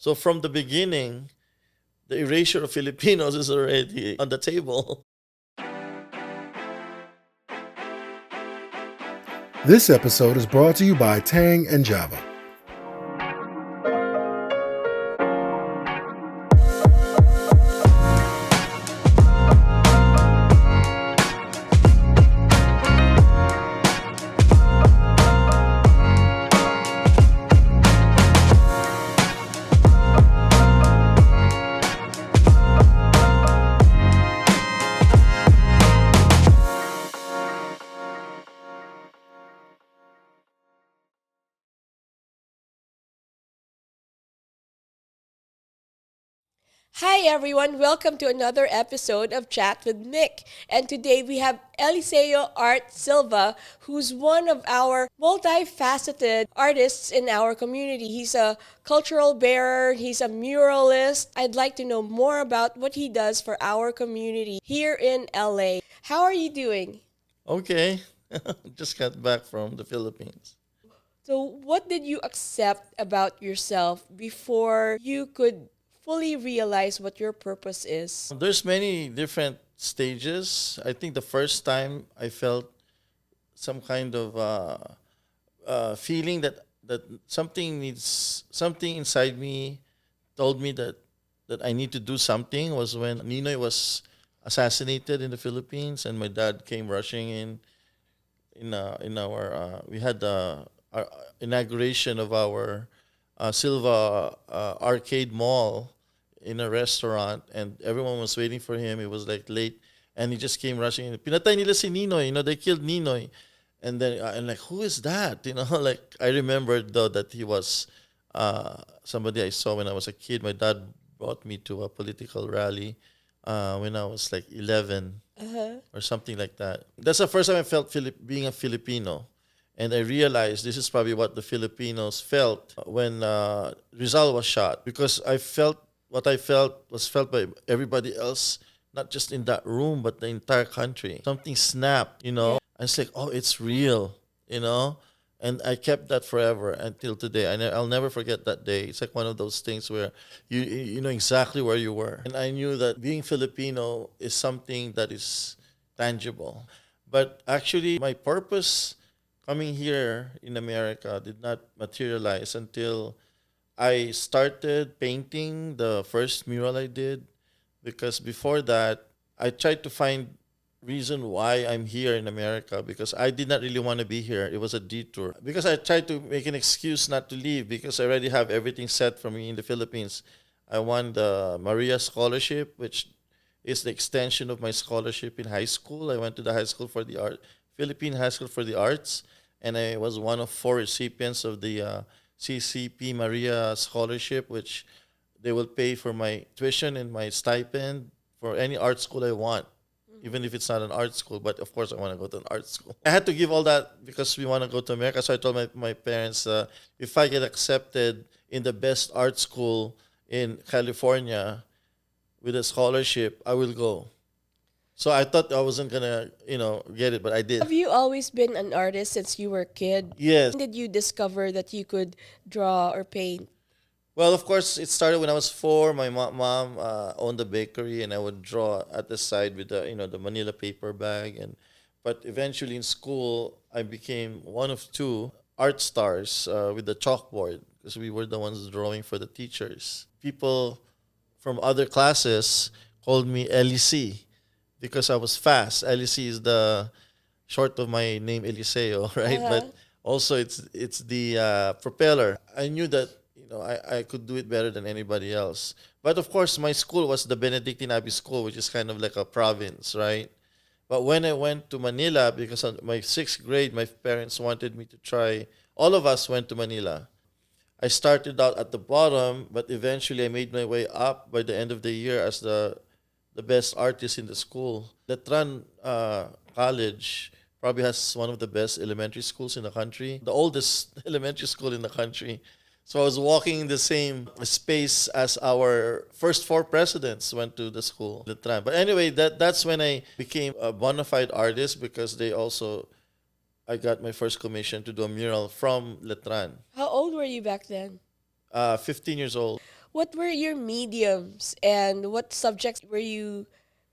So from the beginning, the erasure of Filipinos is already on the table. This episode is brought to you by Tang and Java. Hi everyone, welcome to another episode of Chat with Mick. And today we have Eliseo Art Silva, who's one of our multifaceted artists in our community. He's a cultural bearer, he's a muralist. I'd like to know more about what he does for our community here in LA. How are you doing? Okay, just got back from the Philippines. So, what did you accept about yourself before you could fully realize what your purpose is? There's many different stages. I think the first time I felt some kind of feeling that something inside me told me that I need to do something was when Ninoy was assassinated in the Philippines, and my dad came rushing in our we had our inauguration of our Silva arcade mall in a restaurant, and everyone was waiting for him. It was like late, and he just came rushing in. Pinatay nila si Ninoy, they killed Ninoy. And then I'm like, who is that? Like I remembered though that he was somebody I saw when I was a kid. My dad brought me to a political rally when I was like 11 or something like that. That's the first time I felt being a Filipino. And I realized this is probably what the Filipinos felt when Rizal was shot, because I felt what I felt was felt by everybody else, not just in that room, but the entire country. Something snapped. I was like, oh, it's real. And I kept that forever until today. I'll never forget that day. It's like one of those things where you know exactly where you were. And I knew that being Filipino is something that is tangible. But actually, my purpose coming here in America did not materialize until I started painting the first mural I did, because before that I tried to find reason why I'm here in America, because I did not really want to be here. It was a detour. Because I tried to make an excuse not to leave, because I already have everything set for me in the Philippines. I won the Maria Scholarship, which is the extension of my scholarship in high school. I went to the High School for the Art, Philippine High School for the Arts, and I was one of 4 recipients of the CCP Maria Scholarship, which they will pay for my tuition and my stipend for any art school I want, even if it's not an art school. But of course, I want to go to an art school. I had to give all that because we want to go to America. So I told my parents, if I get accepted in the best art school in California with a scholarship, I will go. So I thought I wasn't gonna, get it, but I did. Have you always been an artist since you were a kid? Yes. When did you discover that you could draw or paint? Well, of course, it started when I was 4. My mom owned a bakery, and I would draw at the side with the Manila paper bag. But eventually in school, I became one of 2 art stars with the chalkboard, because we were the ones drawing for the teachers. People from other classes called me LEC because I was fast. LEC is the short of my name Eliseo, right? But also it's the propeller. I knew that I could do it better than anybody else. But of course, my school was the Benedictine Abbey School, which is kind of like a province, right? But when I went to Manila, because of my 6th grade, my parents wanted me to try. All of us went to Manila. I started out at the bottom, but eventually I made my way up by the end of the year as the best artist in the school. Letran College probably has one of the best elementary schools in the country, the oldest elementary school in the country. So I was walking in the same space as our first 4 presidents went to the school, Letran. But anyway, that's when I became a bona fide artist, because I got my first commission to do a mural from Letran. How old were you back then? 15 years old. What were your mediums and what subjects were you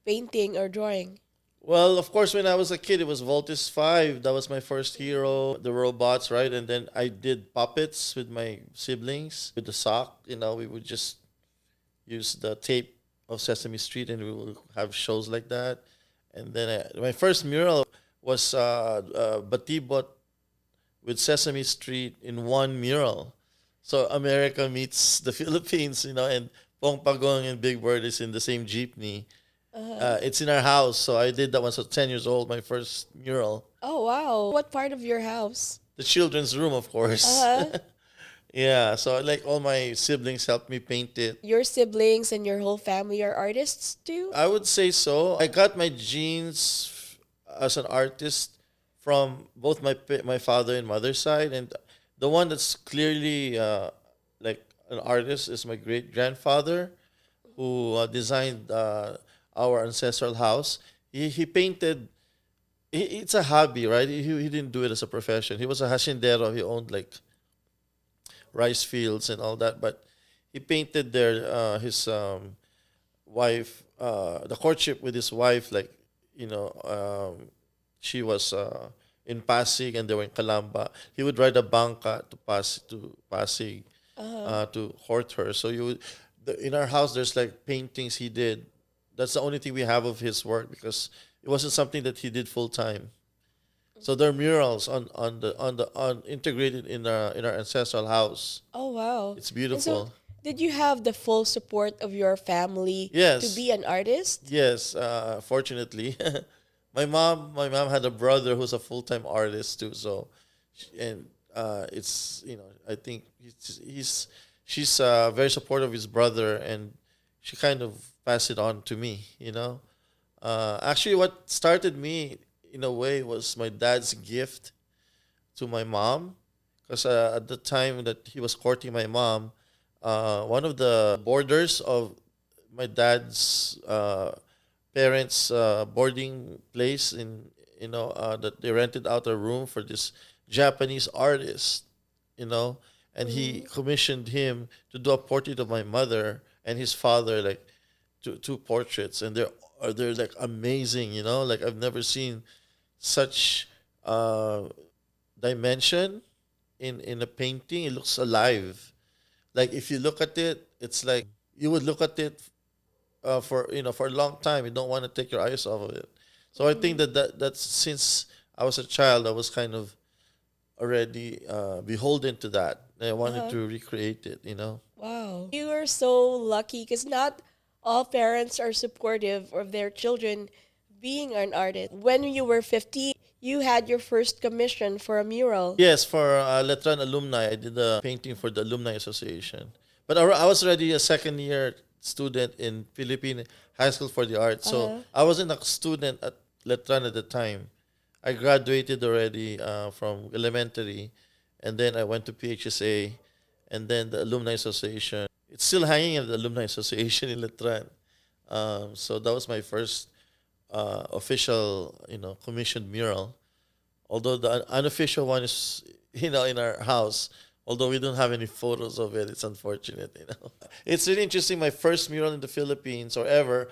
painting or drawing? Well, of course, when I was a kid, it was Voltis 5. That was my first hero, the robots, right? And then I did puppets with my siblings with the sock. We would just use the tape of Sesame Street and we would have shows like that. And then my first mural was Batibot with Sesame Street in one mural. So America meets the Philippines, and Pong Pagong and Big Bird is in the same jeepney. It's in our house, so I did that one. So 10 years old, my first mural. Oh, wow. What part of your house? The children's room, of course. Uh-huh. Yeah, so like all my siblings helped me paint it. Your siblings and your whole family are artists too? I would say so. I got my genes as an artist from both my father and mother's side, and the one that's clearly like an artist is my great grandfather, who designed our ancestral house. He painted. It's a hobby, right? He didn't do it as a profession. He was a hacendero. He owned like rice fields and all that, but he painted there his wife, the courtship with his wife, like she was in Pasig and they were in Calamba. He would ride a bangka to Pasig to court her. So in our house there's like paintings he did. That's the only thing we have of his work because it wasn't something that he did full time. So there are murals on integrated in our ancestral house. Oh, wow. It's And so, beautiful. did you have the full support of your family to Yes, be an artist? yes. Fortunately, my mom had a brother who's a full time artist too. So, and it's I think she's very supportive of his brother, and she kind of passed it on to me. Actually, what started me in a way was my dad's gift to my mom, because at the time that he was courting my mom, one of the boarders of my dad's parents' boarding place that they rented out a room for this Japanese artist, and he commissioned him to do a portrait of my mother and his father, like two portraits, and they're like amazing, like I've never seen such dimension in a painting. It looks alive. Like if you look at it, it's like you would look at it for a long time. You don't want to take your eyes off of it. So I think that's since I was a child, I was kind of already beholden to that. And I wanted to recreate it. Wow. You are so lucky because not all parents are supportive of their children being an artist. When you were 15, you had your first commission for a mural. Yes, for Letran alumni, I did a painting for the Alumni Association. But I was already a second year student in Philippine High School for the Arts. So I wasn't a student at Letran at the time. I graduated already from elementary, and then I went to PHSA, and then the Alumni Association. It's still hanging at the Alumni Association in Letran. So that was my first official, commissioned mural. Although the unofficial one is, in our house. Although we don't have any photos of it, it's unfortunate. It's really interesting. My first mural in the Philippines or ever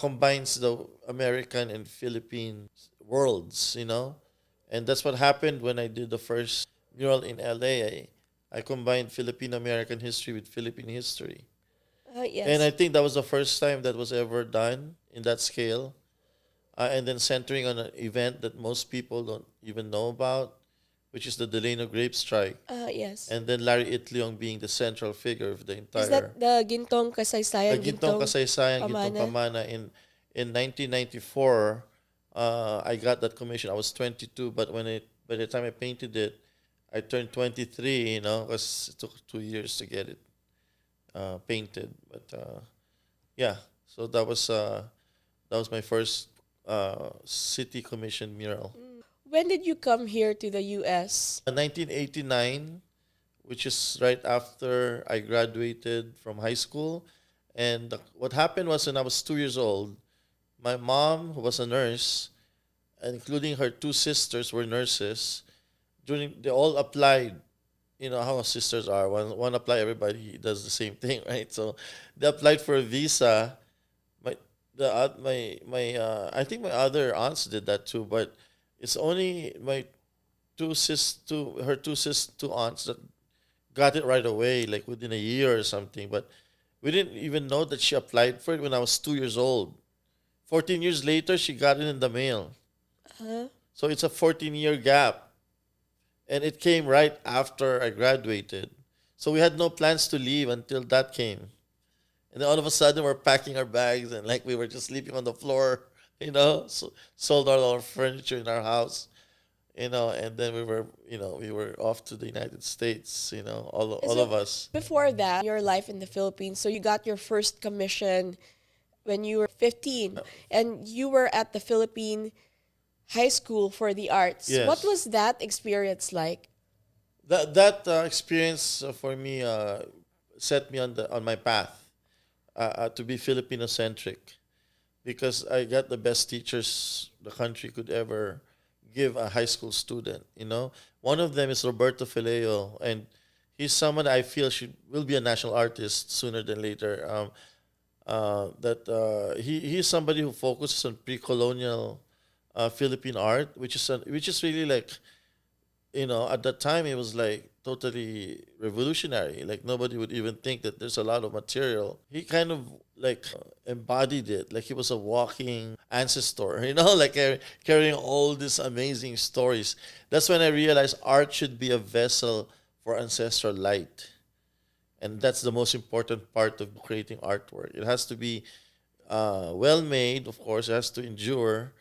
combines the American and Philippine worlds. And that's what happened when I did the first mural in LA. I combined Filipino American history with Philippine history. Yes. And I think that was the first time that was ever done in that scale. And then centering on an event that most people don't even know about, which is the Delano grape strike. Yes. And then Larry Itliong being the central figure of the entire. Is that the Gintong Kasaysayan? Gintong Kasaysayan, Gintong Pamana? Pamana. In 1994, I got that commission. I was 22, but by the time I painted it, I turned 23. Because it took 2 years to get it painted. But yeah, so that was my first city commissioned mural. When did you come here to the US? 1989, which is right after I graduated from high school. And what happened was when I was 2 years old, my mom, who was a nurse, including her two sisters were nurses, they all applied you know how sisters are. One apply, everybody does the same thing, right? So they applied for a visa. My I think my other aunts did that too, but it's only my two aunts that got it right away, like within a year or something. But we didn't even know that she applied for it when I was 2 years old. 14 years later, she got it in the mail. Uh-huh. So it's a 14-year gap. And it came right after I graduated. So we had no plans to leave until that came. And then all of a sudden, we're packing our bags and like we were just sleeping on the floor, so, sold all our furniture in our house, and then we were off to the United States, all So of us. before that, your life in the Philippines, so you got your first commission when you were 15 and you were at the Philippine High School for the Arts. What Yes. was that experience like? That experience for me set me on my path to be Filipino centric because I got the best teachers the country could ever give a high school student. One of them is Roberto Fileo, and he's someone I feel will be a national artist sooner than later. That he's somebody who focuses on pre-colonial Philippine art, which is really like, at that time it was like totally revolutionary. Like nobody would even think that there's a lot of material. He kind of like embodied it, like he was a walking ancestor, like carrying all these amazing stories. That's when I realized art should be a vessel for ancestral light. And that's the most important part of creating artwork. It has to be well made, of course, it has to endure,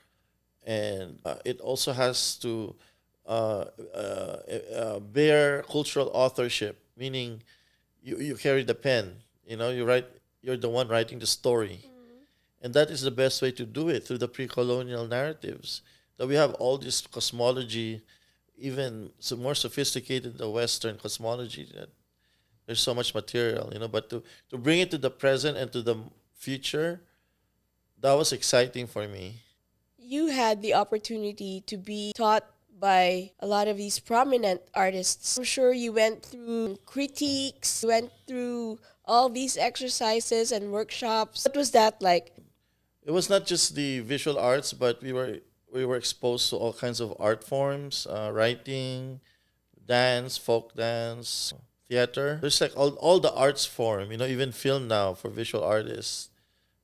and it also has to bear cultural authorship, meaning you carry the pen, you're the one writing the story. And that is the best way to do it through the pre-colonial narratives. That we have all this cosmology, even more sophisticated than the Western cosmology. That there's so much material, but to bring it to the present and to the future, that was exciting for me. You had the opportunity to be taught by a lot of these prominent artists. I'm sure you went through critiques, went through all these exercises and workshops. What was that like? It was not just the visual arts, but we were exposed to all kinds of art forms, writing, dance, folk dance, theater. There's like all the arts form, even film now for visual artists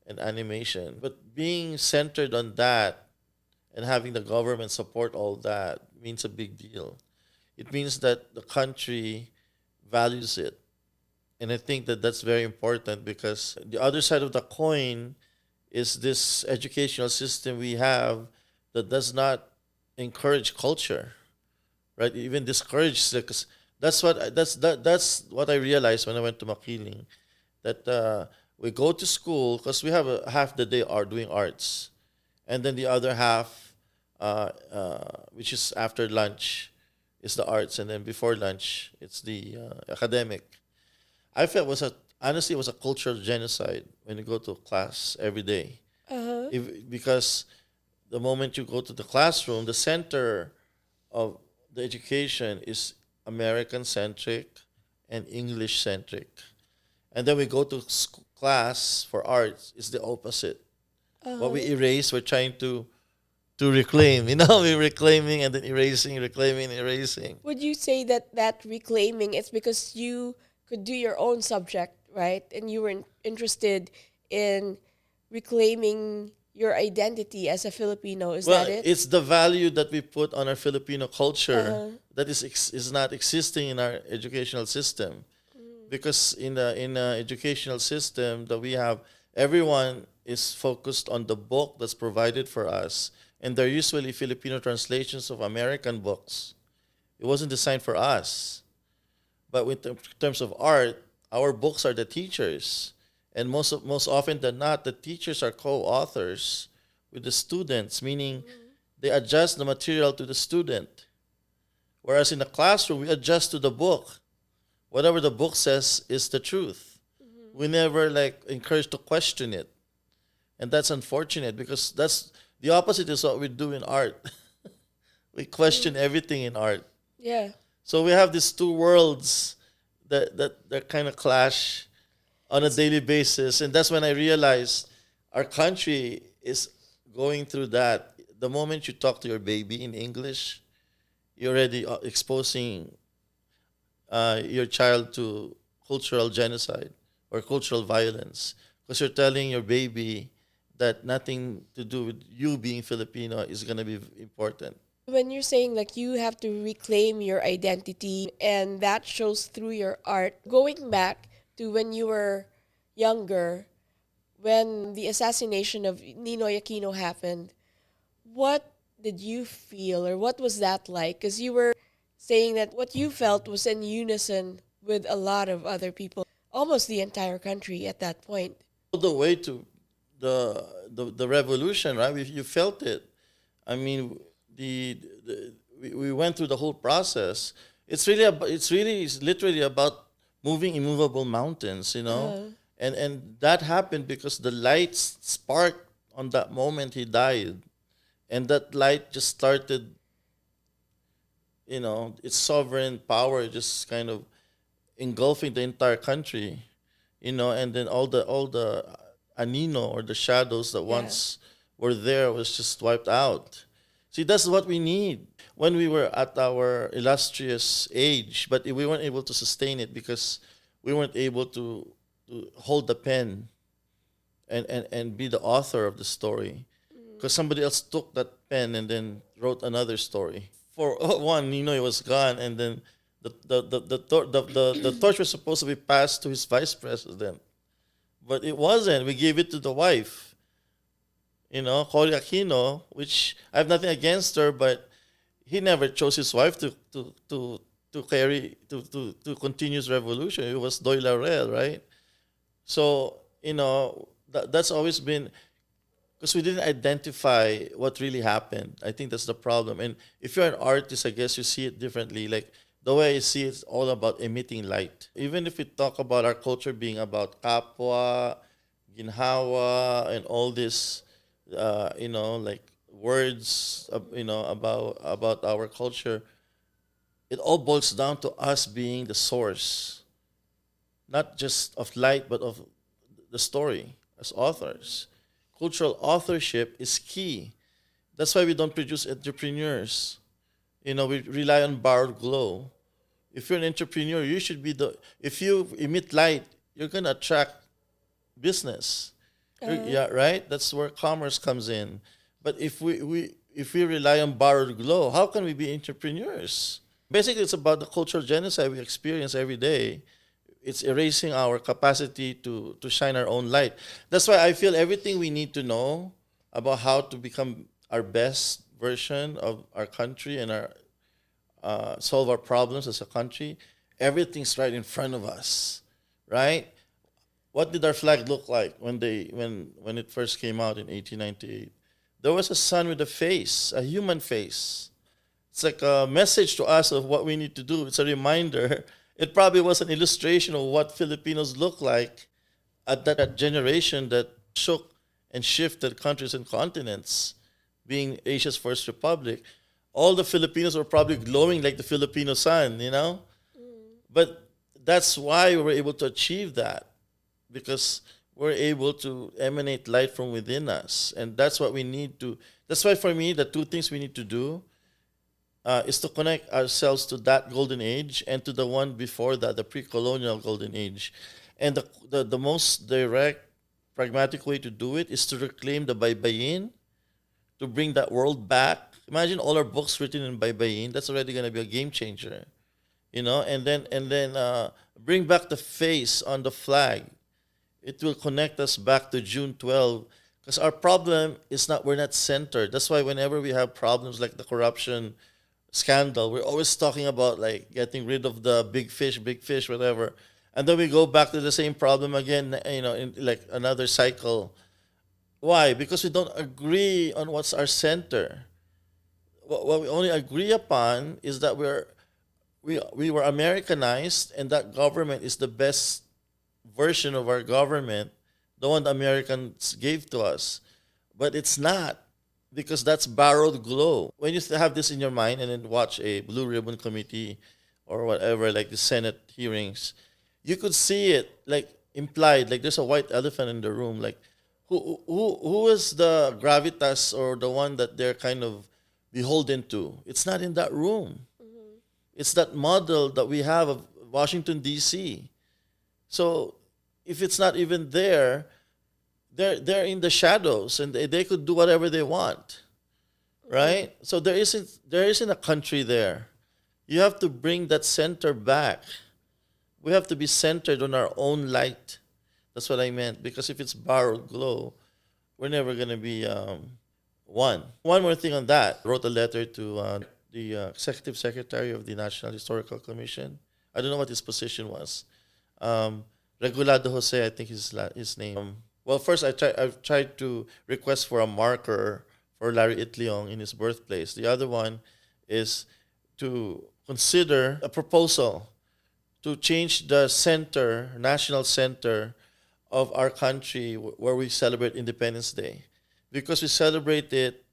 and animation. But being centered on that and having the government support all that means a big deal. It means that the country values it. And I think that that's very important because the other side of the coin is this educational system we have that does not encourage culture, right? It even discourages it. 'Cause that's what I realized when I went to Makiling, that we go to school because we have half the day are doing arts, and then the other half, which is after lunch, is the arts, and then before lunch it's the academic. I felt honestly it was a cultural genocide when you go to class every day, Uh-huh. because the moment you go to the classroom, the center of the education is American centric and English centric, and then we go to class for arts is the opposite. What we erase, we're trying to reclaim. We're reclaiming and then erasing, reclaiming, erasing. Would you say that reclaiming it's because you could do your own subject, right? And you were interested in reclaiming your identity as a Filipino. Is Well, that it? it's the value that we put on our Filipino culture that is not existing in our educational system, because in the educational system that we have, everyone is focused on the book that's provided for us, and they're usually Filipino translations of American books. It wasn't designed for us. But in terms of art, our books are the teachers, and most often than not, the teachers are co-authors with the students, meaning they adjust the material to the student. Whereas in the classroom, we adjust to the book. Whatever the book says is the truth. We never like encourage to question it, and that's unfortunate because that's the opposite is what we do in art. We question everything in art. Yeah. So we have these two worlds that kind of clash on a daily basis, and that's when I realized our country is going through that. The moment you talk to your baby in English, you're already exposing your child to cultural genocide or cultural violence, because you're telling your baby that nothing to do with you being Filipino is going to be important. When you're saying like you have to reclaim your identity and that shows through your art, going back to when you were younger, when the assassination of Ninoy Aquino happened, what did you feel or what was that like? Because you were saying that what you felt was in unison with a lot of other people, almost the entire country at that point. All the way to the revolution, right? You felt it. I mean, we went through the whole process. It's literally about moving immovable mountains, you know. And that happened because the light sparked on that moment he died, and that light just started, you know, its sovereign power just kind of engulfing the entire country, you know, and then all the anino or the shadows that once were there was just wiped out. See, that's what we need when we were at our illustrious age, but we weren't able to sustain it because we weren't able to hold the pen and be the author of the story, because somebody else took that pen and then wrote another story. For one, you know, he was gone, and then the torch was supposed to be passed to his vice president, but it wasn't. We gave it to the wife, you know, Cory Aquino, which I have nothing against her, but he never chose his wife to continue his revolution. It was Doy Laurel, right? So, you know, that's always been, because we didn't identify what really happened. I think that's the problem. And if you're an artist, I guess you see it differently. Like the way I see it's all about emitting light. Even if we talk about our culture being about kapwa, ginhawa, and all this, you know, like words, you know, about our culture, it all boils down to us being the source, not just of light, but of the story as authors. Cultural authorship is key. That's why we don't produce entrepreneurs. You know, we rely on borrowed glow. If you're an entrepreneur, you should be if you emit light, you're going to attract business. Yeah, right? That's where commerce comes in. But if we rely on borrowed glow, how can we be entrepreneurs? Basically, it's about the cultural genocide we experience every day. It's erasing our capacity to shine our own light. That's why I feel everything we need to know about how to become our best version of our country and our solve our problems as a country, everything's right in front of us, right? What did our flag look like when it first came out in 1898? There was a sun with a face, a human face. It's like a message to us of what we need to do. It's a reminder. It probably was an illustration of what Filipinos look like at that generation that shook and shifted countries and continents, being Asia's first republic. All the Filipinos were probably glowing like the Filipino sun, you know? But that's why we were able to achieve that, because we're able to emanate light from within us. And that's what we need to, that's why for me, the two things we need to do is to connect ourselves to that golden age and to the one before that, the pre-colonial golden age. And the most direct, pragmatic way to do it is to reclaim the baybayin, to bring that world back. Imagine all our books written in baybayin. That's already going to be a game changer, you know. And then bring back the face on the flag. It will connect us back to June 12, because our problem is not, we're not centered. That's why whenever we have problems like the corruption scandal, we're always talking about like getting rid of the big fish, whatever. And then we go back to the same problem again, you know, in like another cycle. Why? Because we don't agree on what's our center. What we only agree upon is that we were Americanized, and that government is the best version of our government, the one the Americans gave to us. But it's not, because that's borrowed glow. When you have this in your mind and then watch a Blue Ribbon Committee or whatever, like the Senate hearings, you could see it like implied, like there's a white elephant in the room. Like who is the gravitas or the one that they're kind of beholden to? It's not in that room. It's that model that we have of Washington D.C. So if it's not even there, they're in the shadows and they could do whatever they want, right? So there isn't a country there. You have to bring that center back. We have to be centered on our own light. That's what I meant. Because if it's borrowed glow, we're never gonna be one. One more thing on that. I wrote a letter to the executive secretary of the National Historical Commission. I don't know what his position was. Regulado Jose, I think his name. Well, first I've tried to request for a marker for Larry Itliong in his birthplace. The other one is to consider a proposal to change the center, national center of our country where we celebrate Independence Day. Because we celebrate it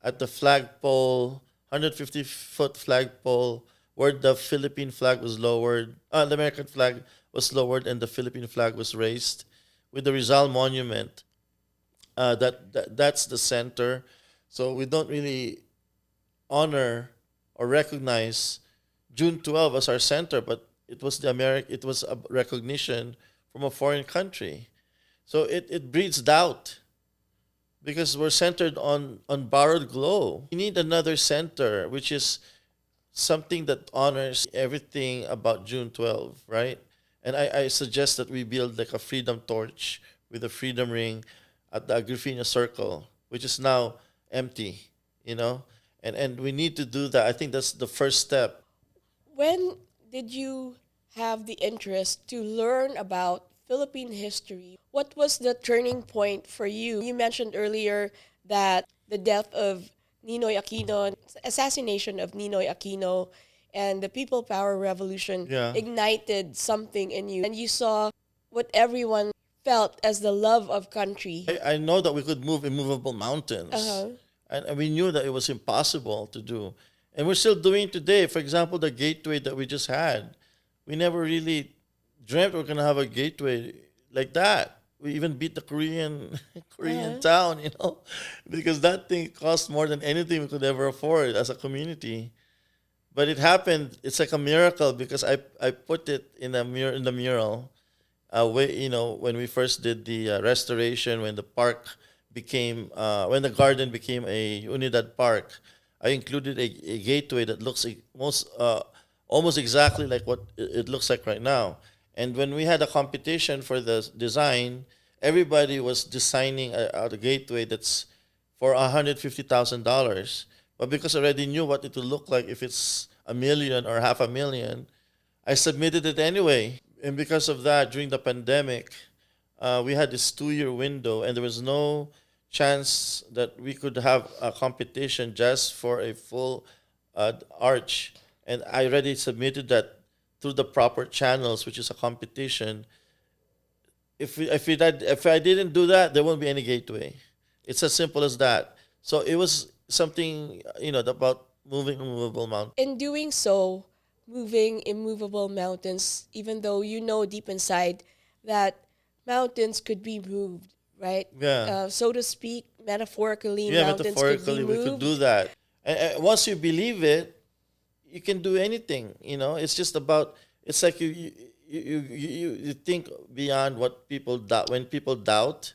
at the flagpole, 150-foot flagpole, where the Philippine flag was lowered, the American flag was lowered and the Philippine flag was raised, with the Rizal Monument. That's the center. So we don't really honor or recognize June 12 as our center, but it was it was a recognition from a foreign country. So it breeds doubt because we're centered on borrowed glow. We need another center, which is something that honors everything about June 12, right? And I suggest that we build like a freedom torch with a freedom ring at the Agrifina Circle, which is now empty, you know? And we need to do that. I think that's the first step. When did you have the interest to learn about Philippine history? What was the turning point for you? You mentioned earlier that the death of Ninoy Aquino, assassination of Ninoy Aquino, and the People Power Revolution ignited something in you. And you saw what everyone felt as the love of country. I know that we could move immovable mountains. Uh-huh. And we knew that it was impossible to do. And we're still doing it today. For example, the gateway that we just had. We never really dreamt we're going to have a gateway like that. We even beat the Korean town, you know, because that thing cost more than anything we could ever afford as a community. But it happened. It's like a miracle because I put it in the mural. When we first did the restoration, when the park became when the garden became a Unidad Park, I included a gateway that looks almost exactly like what it looks like right now. And when we had a competition for the design, everybody was designing a gateway that's for $150,000. But because I already knew what it would look like if it's $1 million or $500,000, I submitted it anyway. And because of that, during the pandemic, we had this 2-year window, and there was no chance that we could have a competition just for a full arch. And I already submitted that through the proper channels, which is a competition. If I didn't do that, there won't be any gateway. It's as simple as that. So it was something, about moving immovable mountains. In doing so, moving immovable mountains, even though you know deep inside that mountains could be moved, right? Yeah. So to speak, metaphorically, Yeah, mountains metaphorically, could be we moved. could do that. And once you believe it, you can do anything. It's just about. It's like you think beyond what people doubt. When people doubt,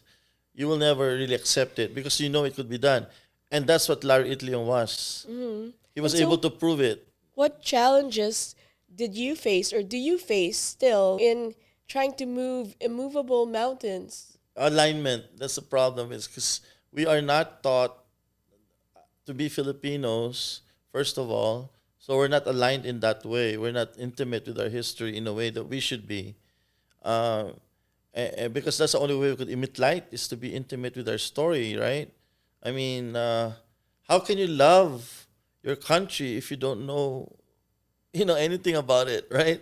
you will never really accept it because you know it could be done, and that's what Larry Itliong was. Mm-hmm. He was And so, able to prove it. what challenges did you face or do you face still in trying to move immovable mountains? Alignment. That's the problem. Is because we are not taught to be Filipinos. First of all. So we're not aligned in that way. We're not intimate with our history in a way that we should be. Because that's the only way we could emit light is to be intimate with our story, right? I mean, how can you love your country if you don't know, anything about it, right?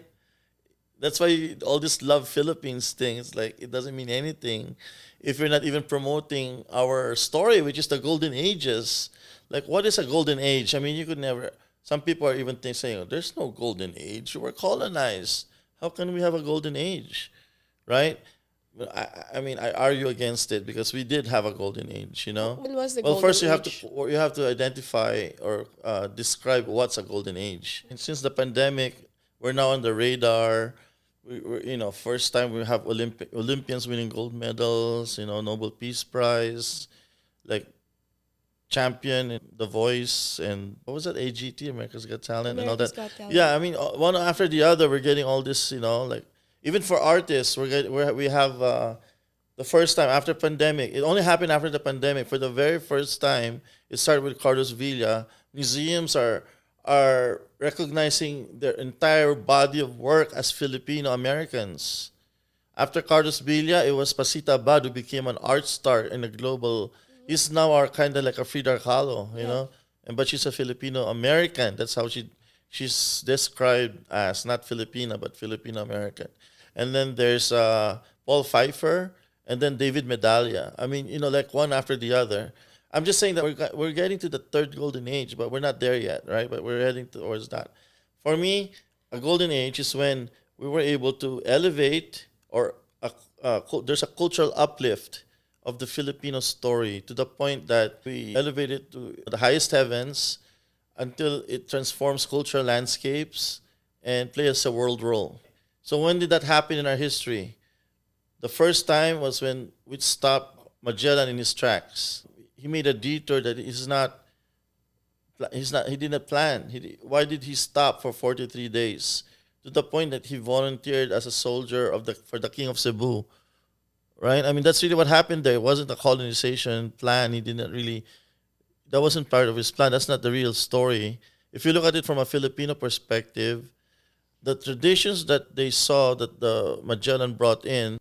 That's why all this love Philippines thing is like, it doesn't mean anything if you're not even promoting our story, which is the golden ages. Like, what is a golden age? I mean, you could never Some people are even saying, there's no golden age. We're colonized. How can we have a golden age? Right? But I mean, I argue against it because we did have a golden age, you know? When was the Well, golden first age? you have to identify or describe what's a golden age. And since the pandemic, we're now on the radar. First time we have Olympians winning gold medals, Nobel Peace Prize, like champion in The Voice, and what was that, AGT, America's Got Talent, and all America's that. Got Talent. Yeah, I mean, one after the other, we're getting all this, like even for artists, we have the first time after pandemic. It only happened after the pandemic. For the very first time, it started with Carlos Villa. Museums are recognizing their entire body of work as Filipino Americans. After Carlos Villa, it was Pasita Abad who became an art star in a global. He's now our kind of like a Frida Kahlo, but she's a Filipino American. That's how she's described as, not Filipina but Filipino American. And then there's Paul Pfeiffer, and then David Medalla. I mean, like one after the other. I'm just saying that we're getting to the third golden age, but we're not there yet, right? But we're heading towards that. For me, a golden age is when we were able to elevate, or there's a cultural uplift of the Filipino story to the point that we elevate it to the highest heavens until it transforms cultural landscapes and plays a world role. So when did that happen in our history? The first time was when we stopped Magellan in his tracks. He made a detour that he didn't plan. Why did he stop for 43 days? To the point that he volunteered as a soldier for the King of Cebu. Right? I mean, that's really what happened there. It wasn't a colonization plan. That wasn't part of his plan. That's not the real story. If you look at it from a Filipino perspective, the traditions that they saw that the Magellan brought in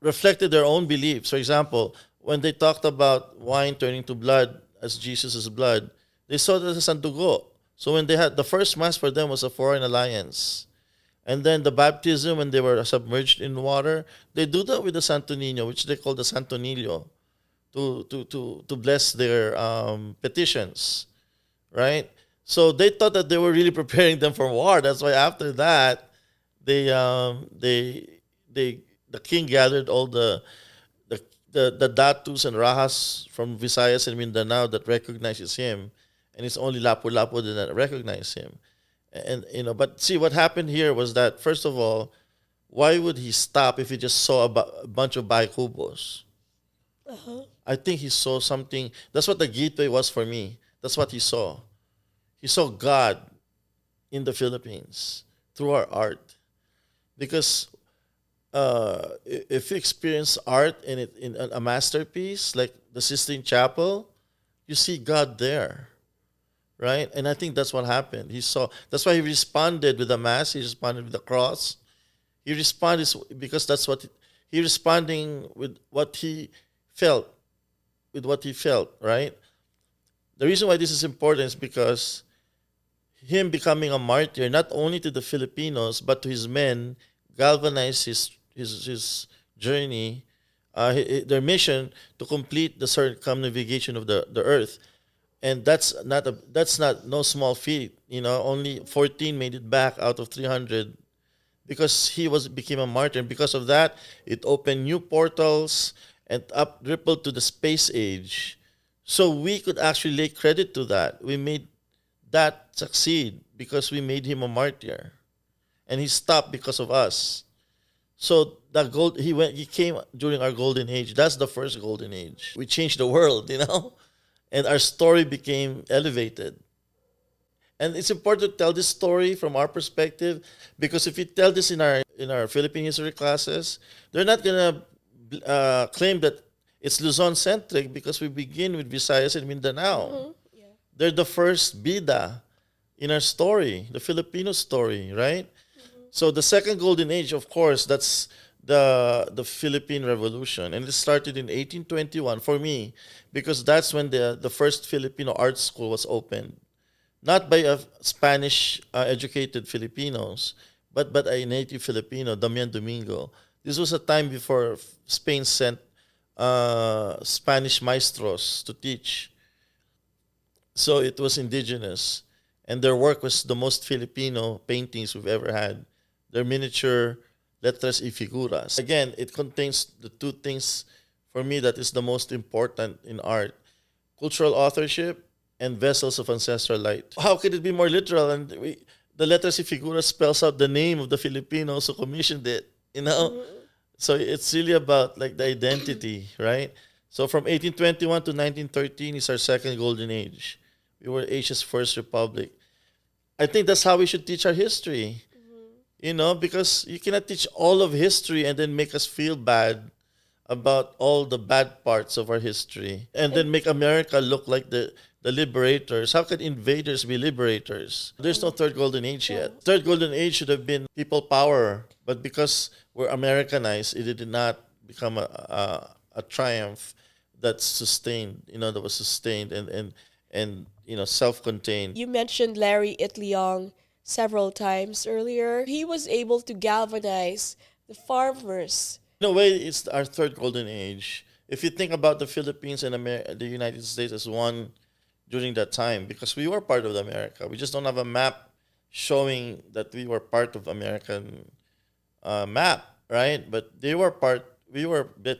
reflected their own beliefs. For example, when they talked about wine turning to blood as Jesus' blood, they saw that as sandugo. So when they had the first mass for them was a foreign alliance. And then the baptism, when they were submerged in water, they do that with the Santo Niño, which they call the Santo Nilio, to bless their petitions, right? So they thought that they were really preparing them for war. That's why after that, the king gathered all the datus and rahas from Visayas and Mindanao that recognizes him, and it's only Lapu-Lapu that recognize him. And but see, what happened here was that, first of all, why would he stop if he just saw a bunch of Baikubos? I think he saw something. That's what the gateway was for me. That's what he saw. He saw God in the Philippines through our art. Because if you experience art in a masterpiece like the Sistine Chapel, you see God there, right? And I think that's what happened. That's why he responded with the mass. He responded with the cross. He responded because he responding with what he felt, right? The reason why this is important is because him becoming a martyr, not only to the Filipinos but to his men, galvanized his journey, their mission to complete the circumnavigation of the earth. And that's not no small feat. Only 14 made it back out of 300 because he became a martyr. And because of that, it opened new portals and rippled to the space age. So we could actually lay credit to that. We made that succeed because we made him a martyr, and he stopped because of us. So he came during our golden age. That's the first golden age. We changed the world, and our story became elevated. And it's important to tell this story from our perspective, because if you tell this in our Philippine history classes, they're not gonna claim that it's Luzon centric, because we begin with Visayas and Mindanao. Mm-hmm. Yeah. They're the first bida in our story, the Filipino story, right? Mm-hmm. So the second golden age, of course, that's the Philippine Revolution, and it started in 1821 for me, because that's when the first Filipino art school was opened, not by a Spanish educated Filipinos, but a native Filipino, Damian Domingo. This was a time before Spain sent Spanish maestros to teach. So it was indigenous. And their work was the most Filipino paintings we've ever had. They're miniature letras y figuras. Again, it contains the two things for me that is the most important in art: cultural authorship and vessels of ancestral light. How could it be more literal? And the letras y figuras spells out the name of the Filipinos who commissioned it, you know? So it's really about like the identity, right? So from 1821 to 1913 is our second golden age. We were Asia's first republic. I think that's how we should teach our history, you know, because you cannot teach all of history and then make us feel bad about all the bad parts of our history and then make America look like the liberators. How could invaders be liberators? There's no third golden age yet. Third golden age should have been people power, but because we're Americanized, it did not become a triumph that's sustained, you know, that was sustained and you know, self-contained. You mentioned Larry Itliong several times earlier. He was able to galvanize the farmers. In a way, it's our third golden age. If you think about the Philippines and the United States as one during that time, because we were part of America. We just don't have a map showing that we were part of American map, right? But they were part,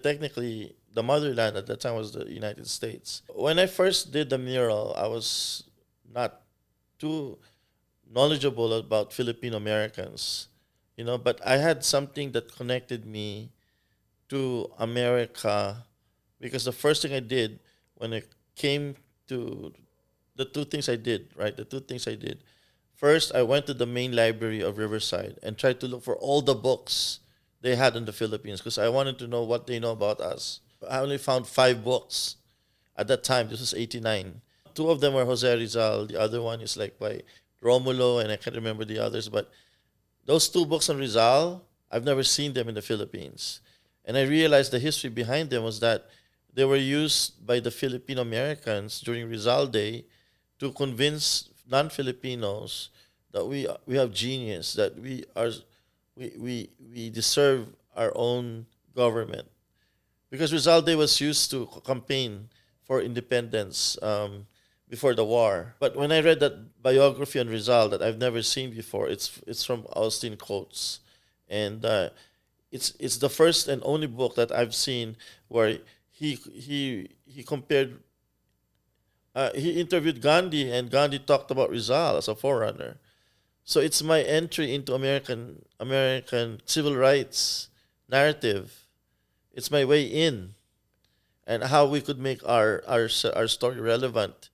technically, the motherland at that time was the United States. When I first did the mural, I was not too knowledgeable about Filipino Americans, you know, but I had something that connected me to America, because the first thing I did when it came to the two things I did, right? The two things I did. First, I went to the main library of Riverside and tried to look for all the books they had in the Philippines because I wanted to know what they know about us. I only found 5 books at that time. This was 89. 2 of them were Jose Rizal. The other one is like by Romulo, and I can't remember the others. But those 2 books on Rizal, I've never seen them in the Philippines. And I realized the history behind them was that they were used by the Filipino Americans during Rizal Day to convince non-Filipinos that we have genius, that we deserve our own government. Because Rizal Day was used to campaign for independence before the war. But when I read that biography on Rizal that I've never seen before, it's from Austin Coates, and it's the first and only book that I've seen where he compared. He interviewed Gandhi, and Gandhi talked about Rizal as a forerunner. So it's my entry into American civil rights narrative. It's my way in, and how we could make our story relevant.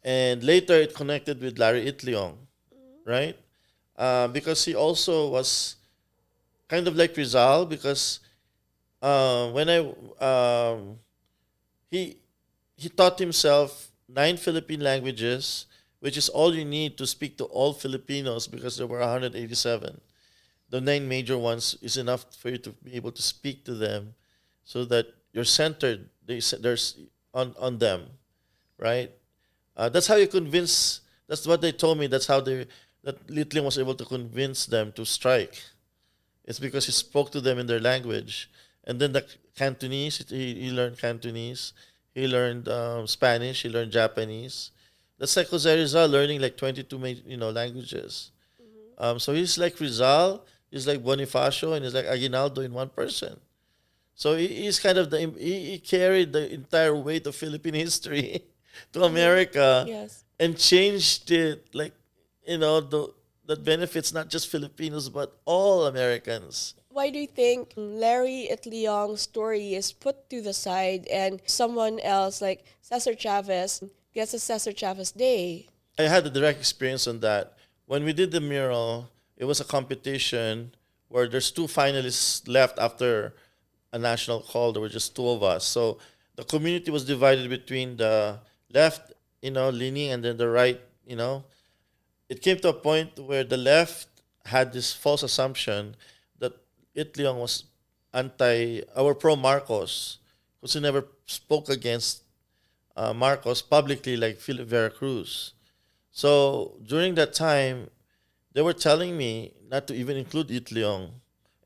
And later it connected with Larry Itliong, right? Because he also was kind of like Rizal, because when he taught himself 9 Philippine languages, which is all you need to speak to all Filipinos, because there were 187. The 9 major ones is enough for you to be able to speak to them, so that you're centered. There's on them, right? That's how you convince. That's what they told me. That's how that Litling was able to convince them to strike. It's because he spoke to them in their language, and then the Cantonese. He learned Cantonese. He learned Spanish. He learned Japanese. That's like Jose Rizal learning like 22 languages. So he's like Rizal, he's like Bonifacio, and he's like Aguinaldo in one person. So he's kind of he carried the entire weight of Philippine history to America, Yes. and changed it, like, that benefits not just Filipinos but all Americans. Why do you think Larry Itliong's story is put to the side and someone else like Cesar Chavez gets a Cesar Chavez Day? I had a direct experience on that. When we did the mural, it was a competition where there's 2 finalists left after a national call. There were just 2 of us. So the community was divided between the left, leaning, and then the right, It came to a point where the left had this false assumption that Itliong was pro-Marcos, because he never spoke against Marcos publicly like Philip Veracruz. So during that time, they were telling me not to even include Itliong.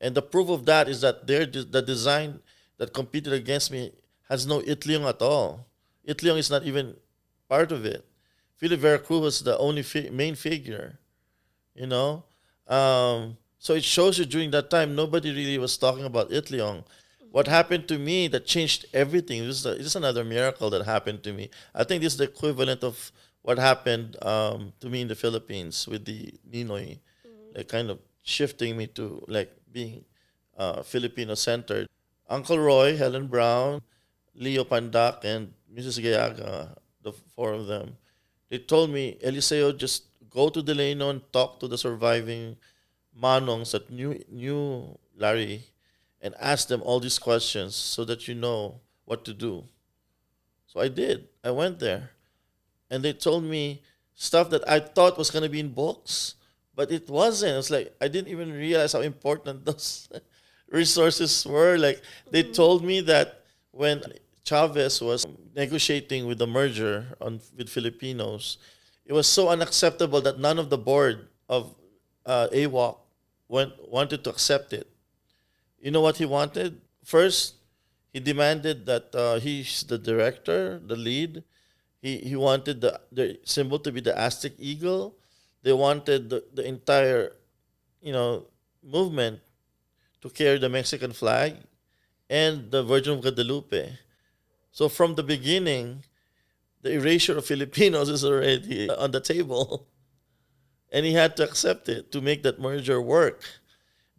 And the proof of that is that the design that competed against me has no Itliong at all. Itliong is not even part of it. Philip Veracruz was the only main figure, you know. So it shows you during that time nobody really was talking about Itliong. What happened to me that changed everything. This is another miracle that happened to me. I think this is the equivalent of what happened to me in the Philippines with the Ninoy, like kind of shifting me to like being Filipino centered. Uncle Roy, Helen Brown, Leo Pandak, and Mrs. Gayaga, the four of them, they told me, Eliseo, just go to Delano and talk to the surviving manongs that knew Larry and ask them all these questions so that you know what to do. So I did. I went there. And they told me stuff that I thought was going to be in books, but it wasn't. It's like I didn't even realize how important those resources were. Like they told me that when Chavez was negotiating with the merger with Filipinos, it was so unacceptable that none of the board of AWOC wanted to accept it. You know what he wanted? First, he demanded that he's the director, the lead. He wanted the symbol to be the Aztec eagle. They wanted the entire, movement to carry the Mexican flag and the Virgin of Guadalupe. So from the beginning, the erasure of Filipinos is already on the table. And he had to accept it to make that merger work.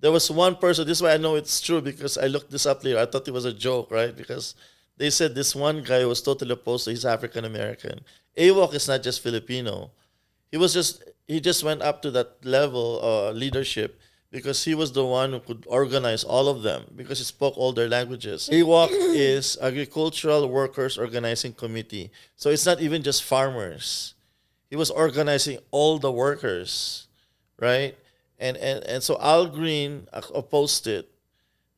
There was one person, this is why I know it's true because I looked this up later. I thought it was a joke, right? Because they said this one guy was totally opposed to he's African American. AWOC is not just Filipino. He just went up to that level leadership because he was the one who could organize all of them because he spoke all their languages. AWOC is Agricultural Workers Organizing Committee. So it's not even just farmers. He was organizing all the workers, right? And so Al Green opposed it.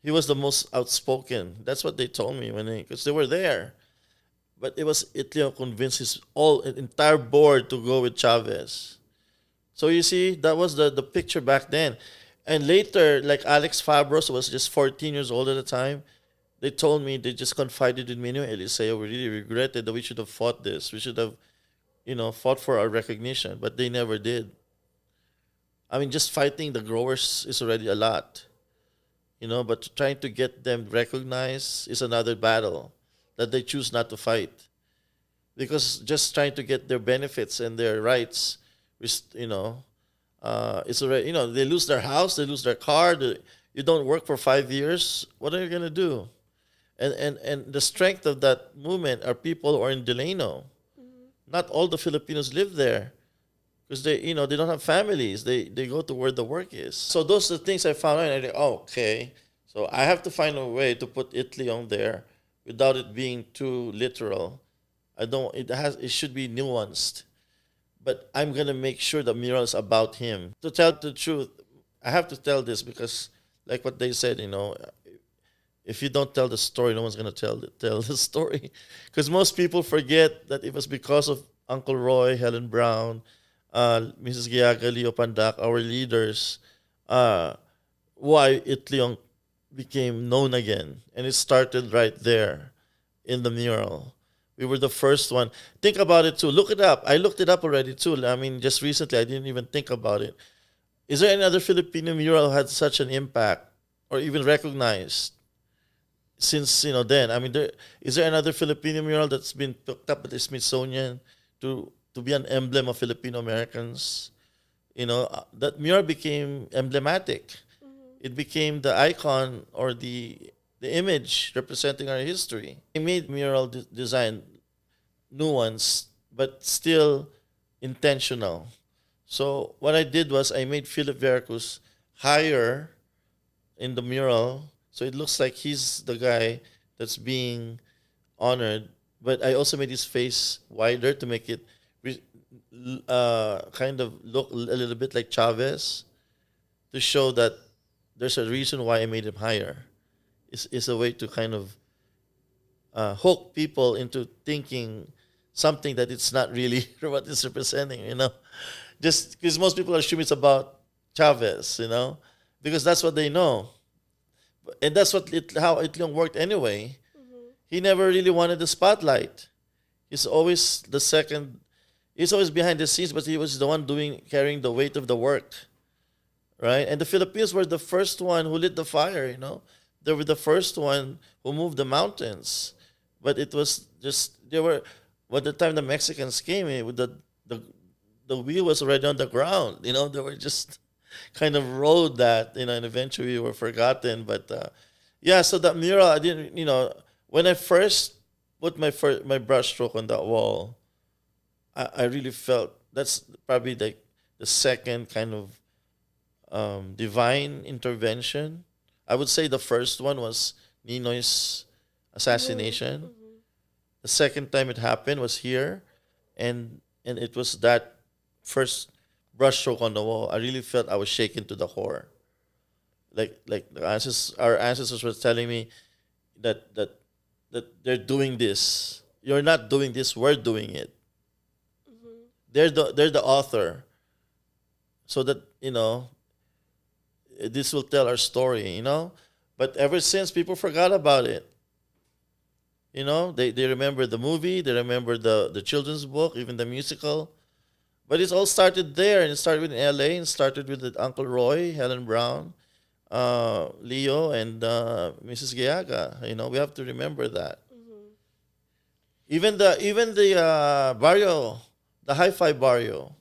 He was the most outspoken. That's what they told me because they were there. But it was Itlio convinced his entire board to go with Chavez. So you see, that was the picture back then. And later, like Alex Fabros was just 14 years old at the time, they told me, they just confided in me, Eliseo, we really regretted that we should have fought this. We should have, fought for our recognition, but they never did. I mean, just fighting the growers is already a lot, but trying to get them recognized is another battle that they choose not to fight. Because just trying to get their benefits and their rights, it's already, they lose their house, they lose their car, you don't work for 5 years, what are you going to do? And the strength of that movement are people who are in Delano. Not all the Filipinos live there because they don't have families. They go to where the work is. So those are the things I found out. And I think, okay, so I have to find a way to put Italy on there without it being too literal. It should be nuanced. But I'm gonna make sure the mural is about him. To tell the truth, I have to tell this because, like what they said, if you don't tell the story, no one's gonna tell the story. Because most people forget that it was because of Uncle Roy, Helen Brown, Mrs. Giaga, Leo Pandak, our leaders, why Itliong became known again. And it started right there in the mural. We were the first one. Think about it too. Look it up. I looked it up already too. I mean, just recently, I didn't even think about it. Is there any other Filipino mural had such an impact or even recognized since, then? I mean, is there another Filipino mural that's been picked up at the Smithsonian to be an emblem of Filipino Americans? That mural became emblematic. It became the icon or the image representing our history. I made mural design nuanced, but still intentional. So what I did was I made Philip Veracruz higher in the mural, so it looks like he's the guy that's being honored. But I also made his face wider to make it kind of look a little bit like Chavez, to show that there's a reason why I made him higher. It's a way to kind of hook people into thinking something that it's not really what it's representing, Just because most people assume it's about Chavez, because that's what they know. And that's how Itlong worked anyway. He never really wanted the spotlight. He's always the second, He's always behind the scenes, but he was the one carrying the weight of the work, right? And the Filipinos were the first one who lit the fire. They were the first one who moved the mountains, but it was just they were. By the time the Mexicans came in, the wheel was already on the ground. They were just kind of rode that. And eventually we were forgotten. But yeah, so that mural, I didn't. When I first put my brush stroke on that wall, I really felt that's probably the second kind of divine intervention. I would say the first one was Ninoy's assassination. The second time it happened was here, and it was that first brushstroke on the wall. I really felt I was shaken to the core. Like our ancestors were telling me that they're doing this. You're not doing this. We're doing it. They're the author, so that this will tell our story. But ever since, people forgot about it. They remember the movie, they remember the children's book, even the musical. But it all started there, and it started with LA, and started with Uncle Roy, Helen Brown, Leo, and Mrs. Giaga. We have to remember that. Even the barrio, the hi-fi barrio,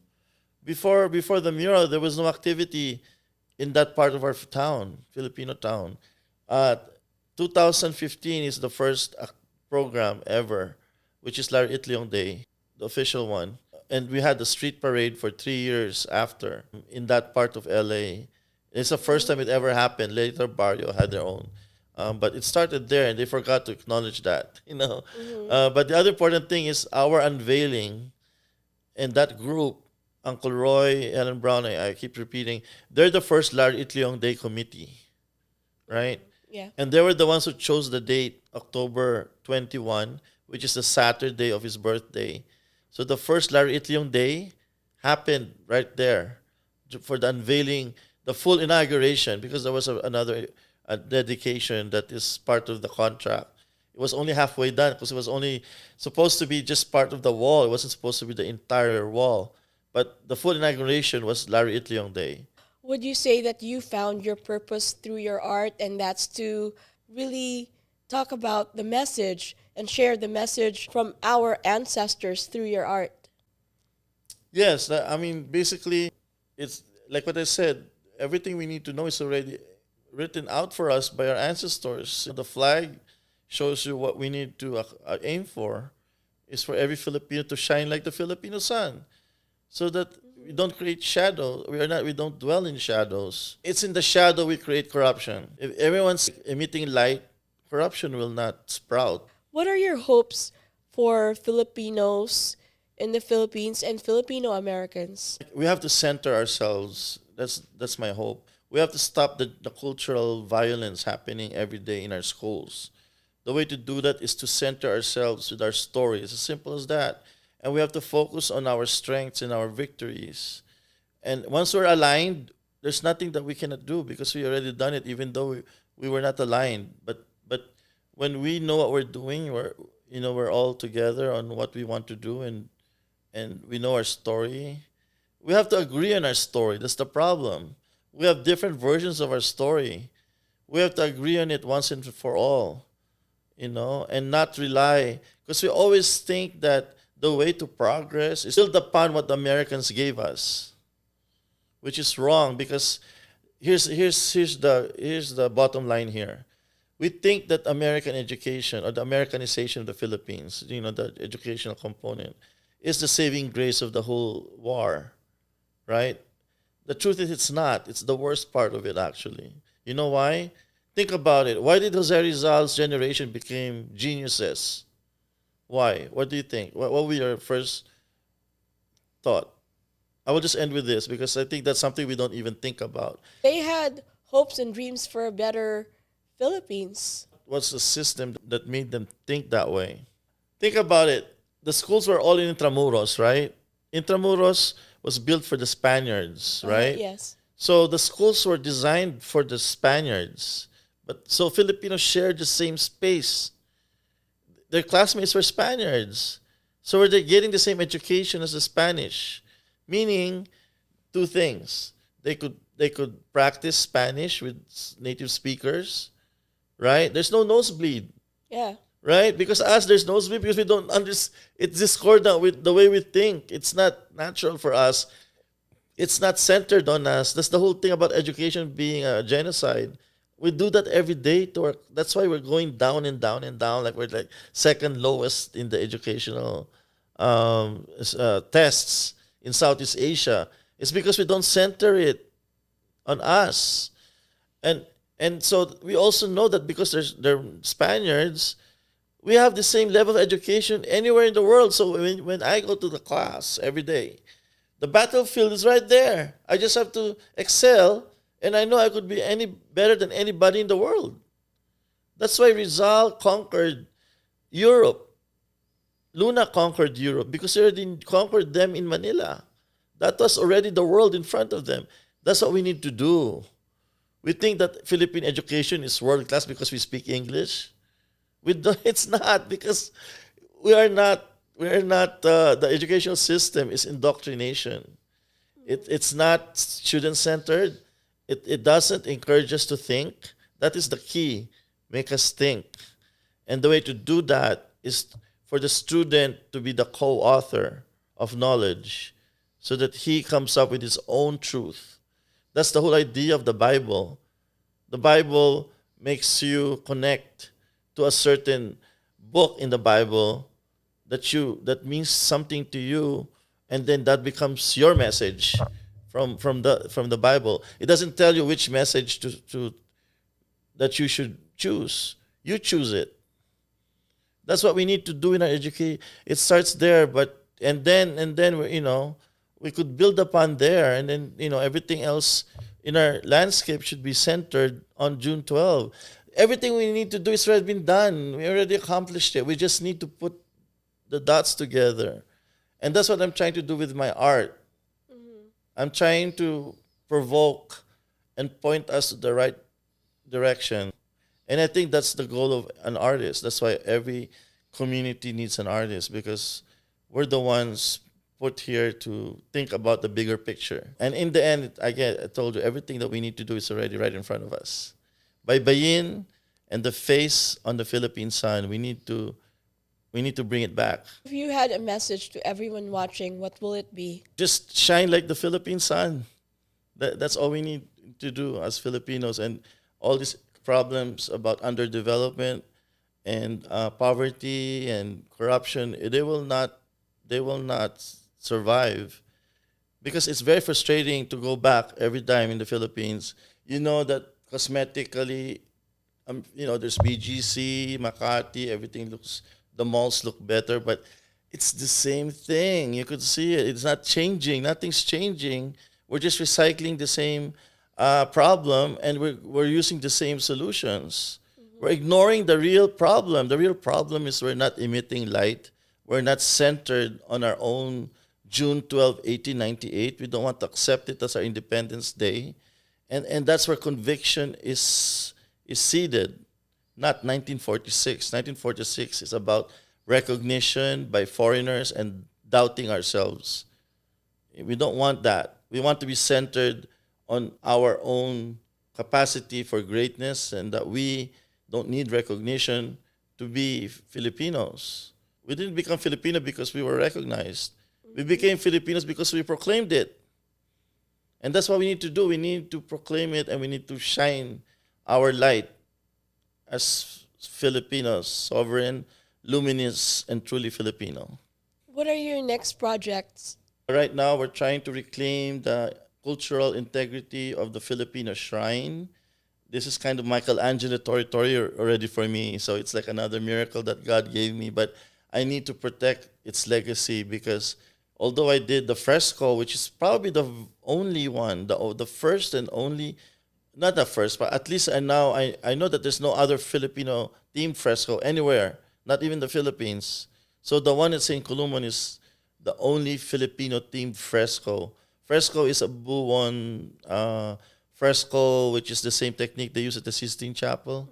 before the mural, there was no activity in that part of our town, Filipino town. 2015 is the first program ever, which is Larry Itliong Day, the official one. And we had the street parade for 3 years after in that part of LA. It's the first time it ever happened. Later, Barrio had their own. But it started there, and they forgot to acknowledge that, But the other important thing is our unveiling, and that group, Uncle Roy, Helen Brown, I keep repeating, they're the first Larry Itliong Day committee, right? Yeah. And they were the ones who chose the date, October 21, which is the Saturday of his birthday. So the first Larry Itliong Day happened right there for the unveiling, the full inauguration, because there was another dedication that is part of the contract. It was only halfway done because it was only supposed to be just part of the wall. It wasn't supposed to be the entire wall. But the full inauguration was Larry Itliong Day. Would you say that you found your purpose through your art, and that's to really talk about the message and share the message from our ancestors through your art? Yes, basically, it's like what I said, everything we need to know is already written out for us by our ancestors. The flag shows you what we need to aim for, is for every Filipino to shine like the Filipino sun, so that we don't create shadow. We don't dwell in shadows. It's in the shadow we create corruption. If everyone's emitting light, corruption will not sprout. What are your hopes for Filipinos in the Philippines and Filipino Americans? We have to center ourselves. That's my hope. We have to stop the cultural violence happening every day in our schools. The way to do that is to center ourselves with our story. It's as simple as that. And we have to focus on our strengths and our victories. And once we're aligned, there's nothing that we cannot do because we already done it, even though we were not aligned. But when we know what we're doing, we're all together on what we want to do, and we know our story. We have to agree on our story. That's the problem. We have different versions of our story. We have to agree on it once and for all, and not rely, because we always think that the way to progress is build upon what the Americans gave us, which is wrong, because here's the bottom line here. We think that American education, or the Americanization of the Philippines, the educational component, is the saving grace of the whole war, right? The truth is it's not. It's the worst part of it, actually. You know why? Think about it. Why did Jose Rizal's generation become geniuses? Why? What do you think? What will be your first thought? I will just end with this because I think that's something we don't even think about. They had hopes and dreams for a better Philippines. What's the system that made them think that way? Think about it. The schools were all in Intramuros, right? Intramuros was built for the Spaniards, right? Yes. So the schools were designed for the Spaniards. But so Filipinos shared the same space. Their classmates were Spaniards. So we're getting the same education as the Spanish, meaning two things. They could practice Spanish with native speakers, right? There's no nosebleed, Yeah. right? Because us, there's nosebleed because we don't understand. It's discordant with the way we think. It's not natural for us. It's not centered on us. That's the whole thing about education being a genocide. We do that every day to our, that's why we're going down and down and down. Like we're like second lowest in the educational tests in Southeast Asia. It's because we don't center it on us. And and so we also know that because they're Spaniards, we have the same level of education anywhere in the world. So when I go to the class every day, the battlefield is right there. I just have to excel, and I know I could be any better than anybody in the world. That's why Rizal conquered Europe. Luna conquered Europe because he already conquered them in Manila. That was already the world in front of them. That's what we need to do. We think that Philippine education is world class because we speak English. We don't, it's not because we are not. We are not. The educational system is indoctrination. It's not student centered. It doesn't encourage us to think. That is the key. Make us think. And the way to do that is for the student to be the co-author of knowledge so that he comes up with his own truth. That's the whole idea of the Bible. The Bible makes you connect to a certain book in the Bible that means something to you, and then that becomes your message from the Bible. It doesn't tell you which message to that you should choose. You choose it. That's what we need to do in our education. It starts there, but and then we could build upon there, and then everything else in our landscape should be centered on June 12. Everything we need to do is already been done. We already accomplished it. We just need to put the dots together, and that's what I'm trying to do with my art. I'm trying to provoke and point us to the right direction. And I think that's the goal of an artist. That's why every community needs an artist, because we're the ones put here to think about the bigger picture. And in the end, I told you, everything that we need to do is already right in front of us. Baybayin and the face on the Philippine sun, we need to bring it back. If you had a message to everyone watching, what will it be? Just shine like the Philippine sun. That's all we need to do as Filipinos. And all these problems about underdevelopment and poverty and corruption, they will not survive, because it's very frustrating to go back every time in the Philippines. You know that cosmetically, there's BGC, Makati, the malls look better, but it's the same thing. You could see it. It's not changing. Nothing's changing. We're just recycling the same problem, and we're using the same solutions. We're ignoring the real problem. The real problem is we're not emitting light. We're not centered on our own June 12, 1898. We don't want to accept it as our Independence Day. And that's where conviction is seated, not 1946. 1946 is about recognition by foreigners and doubting ourselves. We don't want that. We want to be centered on our own capacity for greatness, and that we don't need recognition to be Filipinos. We didn't become Filipino because we were recognized. We became Filipinos because we proclaimed it. And that's what we need to do. We need to proclaim it, and we need to shine our light as Filipinos, sovereign, luminous, and truly Filipino. What are your next projects? Right now, we're trying to reclaim the cultural integrity of the Filipino shrine. This is kind of Michelangelo territory already for me. So it's like another miracle that God gave me. But I need to protect its legacy, because although I did the fresco, which is probably the only one, the first and only, not the first, but at least I know that there's no other Filipino themed fresco anywhere, not even the Philippines. So the one at St. Columban is the only Filipino themed fresco. Fresco is a buwan fresco, which is the same technique they use at the Sistine Chapel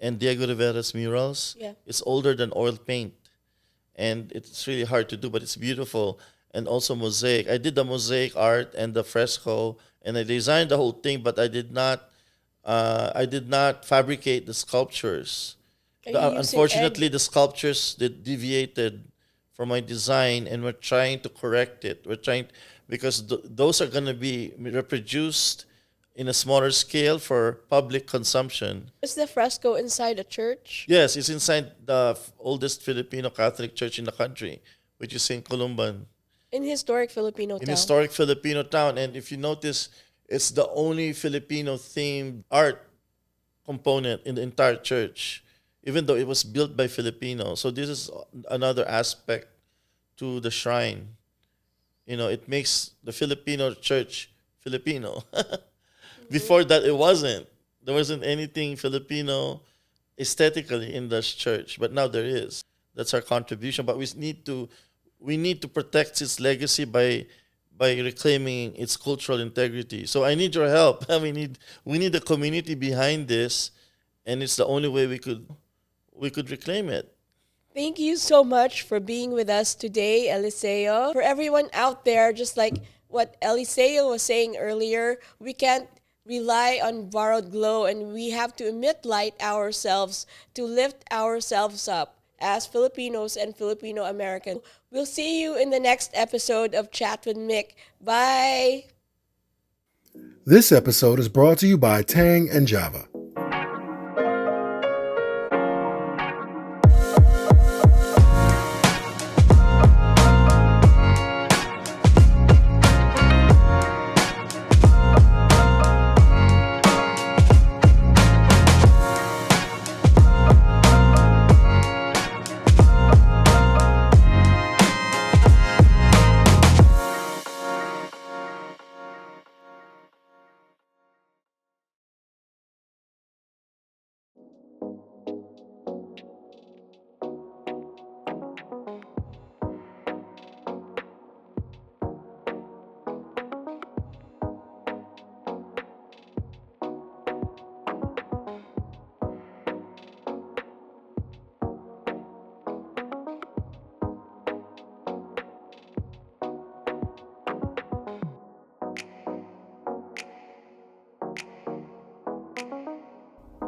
and Diego Rivera's murals. Yeah. It's older than oil paint. and it's really hard to do, but it's beautiful. And also mosaic. I did the mosaic art and the fresco, and I designed the whole thing, but I did not fabricate the sculptures. Are you using Unfortunately, the sculptures that deviated from my design, and we're trying to correct it. We're trying because those are going to be reproduced in a smaller scale for public consumption. Is the fresco inside a church? Yes, it's inside the oldest Filipino Catholic church in the country, which is St. Columban, In historic Filipino in town. historic Filipino town. And if you notice, it's the only Filipino-themed art component in the entire church, even though it was built by Filipinos. So this is another aspect to the shrine. It makes the Filipino church Filipino. Before that, it wasn't. There wasn't anything Filipino aesthetically in this church, but now there is. That's our contribution. But we need to protect its legacy by reclaiming its cultural integrity. So I need your help. We need the community behind this, and it's the only way we could reclaim it. Thank you so much for being with us today, Eliseo. For everyone out there, just like what Eliseo was saying earlier, we can't rely on borrowed glow, and we have to emit light ourselves to lift ourselves up as Filipinos and Filipino Americans. We'll see you in the next episode of Chat with Mick. Bye! This episode is brought to you by Tang and Java.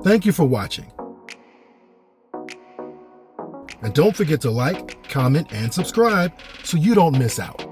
Thank you for watching. And don't forget to like, comment, and subscribe so you don't miss out.